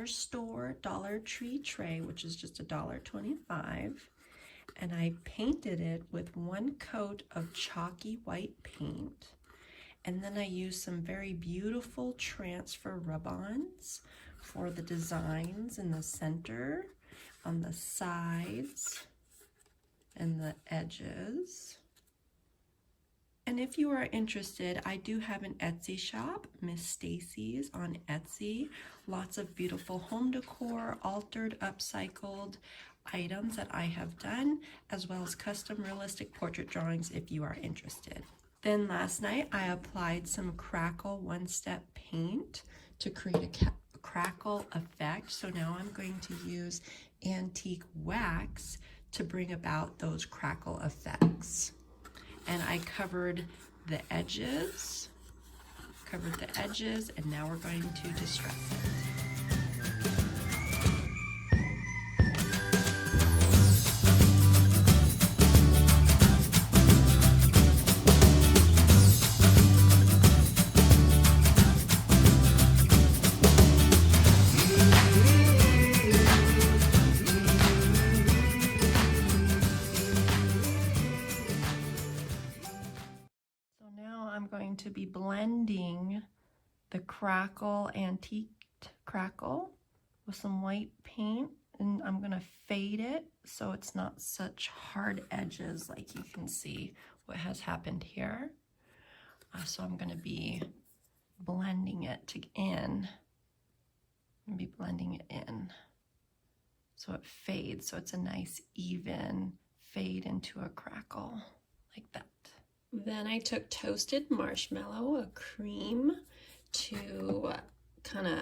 dollar store Dollar Tree tray, which is just $1.25. And I painted it with one coat of chalky white paint. And then I used some very beautiful transfer rub-ons for the designs in the center, on the sides, and the edges. And if you are interested, I do have an Etsy shop, Miss Staci's on Etsy. Lots of beautiful home decor, altered, upcycled items that I have done, as well as custom realistic portrait drawings if you are interested. Then last night I applied some crackle one-step paint to create a crackle effect. So now I'm going to use antique wax to bring about those crackle effects. And I covered the edges, and now we're going to distress it. I'm going to be blending the crackle, antique crackle, with some white paint, and I'm going to fade it so it's not such hard edges like you can see what has happened here. So I'm going to be blending it in. I'm going to be blending it in so it fades, so it's a nice even fade into a crackle like that. Then I took toasted marshmallow, a cream, to kind of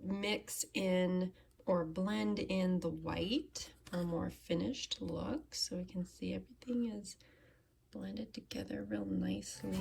mix in or blend in the white for a more finished look. So we can see everything is blended together real nicely.